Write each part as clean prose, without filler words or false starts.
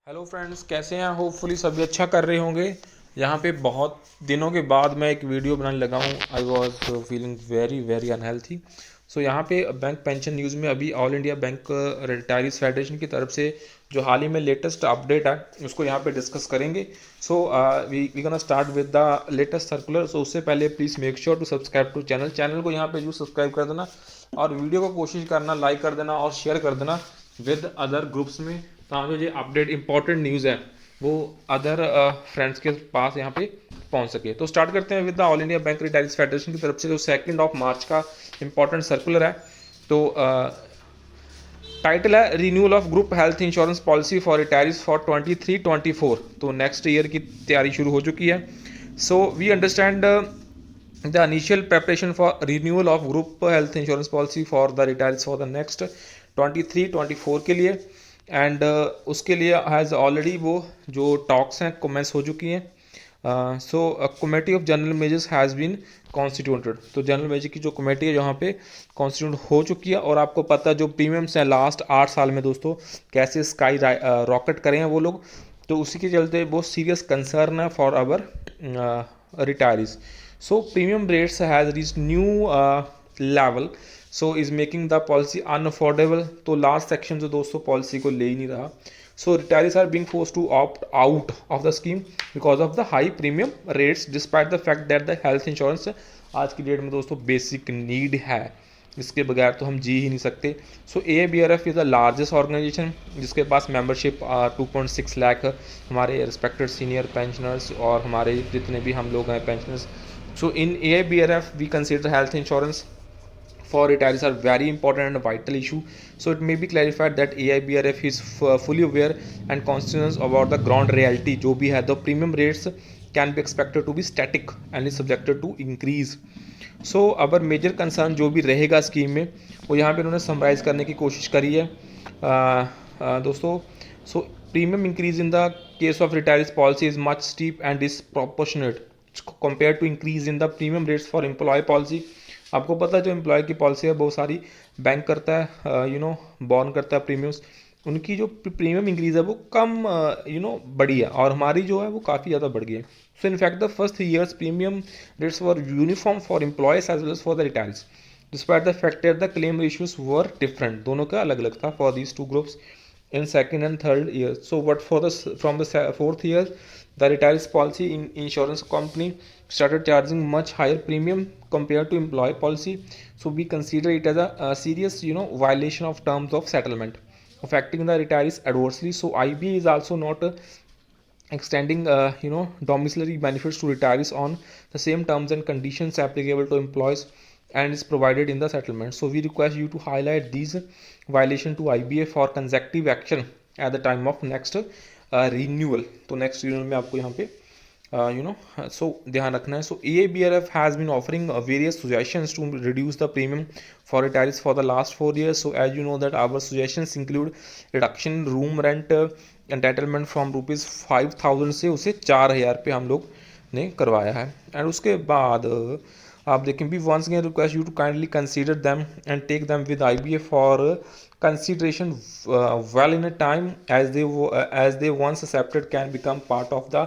Hello friends, कैसे हैं? Hopefully सभी अच्छा कर रहे होंगे। यहाँ पे बहुत दिनों के बाद मैं एक वीडियो बनाने लगा हूँ। I was feeling very very unhealthy. So यहाँ पे बैंक पेंशन न्यूज़ में अभी all India bank retirees federation की तरफ से जो हाल ही में लेटेस्ट अपडेट है उसको यहाँ पे डिस्कस करेंगे। So we gonna start with the latest circular. So उससे पहले please make sure to subscribe to channel को यहाँ पे जो सब्सक्राइब कर देना और वीडियो को कोशिश करना लाइक कर देना और शेयर कर देना विद अदर ग्रुप्स में, ताकि जो अपडेट इंपॉर्टेंट न्यूज़ है वो अदर फ्रेंड्स के पास यहाँ पे पहुँच सके। तो स्टार्ट करते हैं with the all India bank retirees federation की तरफ से जो 2 मार्च का इंपॉर्टेंट सर्कुलर है। तो टाइटल है renewal of group health insurance policy for retirees for 23-24। तो नेक्स्ट ईयर की तैयारी शुरू हो चुकी है। So we understand the initial preparation for renewal of group health insurance policy for the retirees for the next 23-24 के लिए एंड उसके लिए हैज़ ऑलरेडी वो जो टॉक्स हैं कमेंस हो चुकी हैं। So committee of general measures has been constituted. तो जनरल मेजर की जो कमेटी है यहाँ पे कॉन्स्टिट्यूट हो चुकी है। और आपको पता है जो प्रीमियम्स हैं लास्ट 8 साल में दोस्तों कैसे स्काई रॉकेट करे हैं वो लोग, तो उसी के चलते बहुत सीरियस कंसर्न है for our retirees. So premium rates has reached new level, so is making the policy unaffordable. तो लास्ट सेक्शन जो दोस्तों पॉलिसी को ले ही नहीं रहा। So retirees are being forced to opt out of the scheme because of the high premium rates, despite the fact that the health insurance आज की date में दोस्तों बेसिक नीड है, इसके बगैर तो हम जी ही नहीं सकते। So AABRF is the largest organisation जिसके पास मेंबरशिप 2.6 लाख हमारे रिस्पेक्टेड सीनियर पेंशनर्स और हमारे जितने भी हम लोग हैं pensioners. So in AABRF we consider health insurance for retirees are very important and vital issue. So it may be clarified that AIBRF is fully aware and conscious about the ground reality जो भी है। The premium rates can be expected to be static and is subjected to increase. So our major concern जो भी रहेगा scheme में वो यहाँ पे उन्होंने समराइज़ करने की कोशिश करी है दोस्तों। So premium increase in the case of retirees policy is much steep and disproportionate compare to increase in the premium rates for employ policy. आपको पता है जो एम्प्लॉय की पॉलिसी है बहुत सारी बैंक करता है, बॉर्न करता है प्रीमियम्स, उनकी जो प्रीमियम इंक्रीज है वो कम बढ़ी है और हमारी जो है वो काफ़ी ज़्यादा बढ़ गई है। So in fact the first 3 years premium rates were uniform for employees as well as for the retirees, despite the fact that the claim ratios were different, दोनों का अलग अलग था for these two groups in second and third year. So but for the from the fourth year the retirees policy in insurance company started charging much higher premium compared to employee policy. So we consider it as a serious violation of terms of settlement affecting the retirees adversely. So IBA is also not extending domiciliary benefits to retirees on the same terms and conditions applicable to employees and is provided in the settlement. So we request you to highlight these violation to IBA for consecutive action at the time of next renewal. तो next renewal में आपको यहाँ पे so ध्यान रखना है. So AABRF has been offering various suggestions to reduce the premium for retirees for the last 4 years. So as you know that our suggestions include reduction in room rent entitlement from ₹5,000 से उसे 4,000 पे हम लोग ने करवाया है. And उसके बाद आप देखें भी once again request you to kindly consider them and take them with IBA for consideration well in a time as they once accepted can become part of the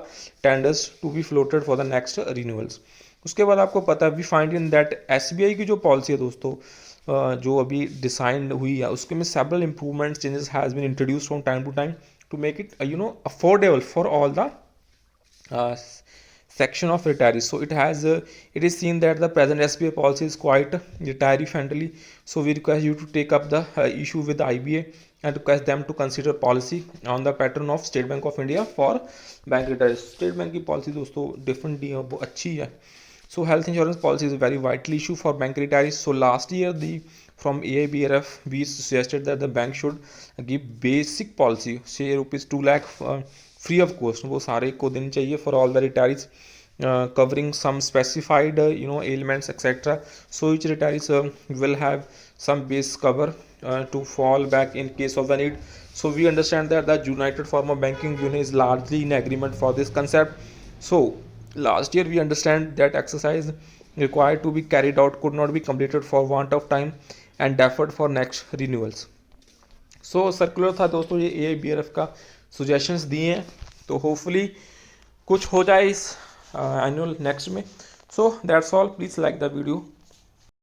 tenders to be floated for the next renewals. उसके बाद आपको पता है we find in that SBI की जो policy है दोस्तों जो अभी डिसाइन हुई है उसके में several improvements changes has been introduced from time to time to make it affordable for all the section of retirees. So it is seen that the present SBI policy is quite retiree friendly. So we request you to take up the issue with the IBA and request them to consider policy on the pattern of State Bank of India for bank retirees. State Bank की policy दोस्तों different है, वो अच्छी है. So health insurance policy is a very vital issue for bank retirees. So last year from AIBRF we suggested that the bank should give basic policy say ₹2 lakh free of cost. वो सारे को देनी चाहिए for all the retirees covering some specified ailments etc. So each retirees will have some base cover to fall back in case of the need. So we understand that the United Farmer Banking Union is largely in agreement for this concept. So last year we understand that exercise required to be carried out could not be completed for want of time and deferred for next renewals. So circular था दोस्तों, ये AIBRF का suggestions दिए हैं, तो hopefully कुछ हो जाए इस एनुअल नेक्स्ट में। So that's all, please like the video.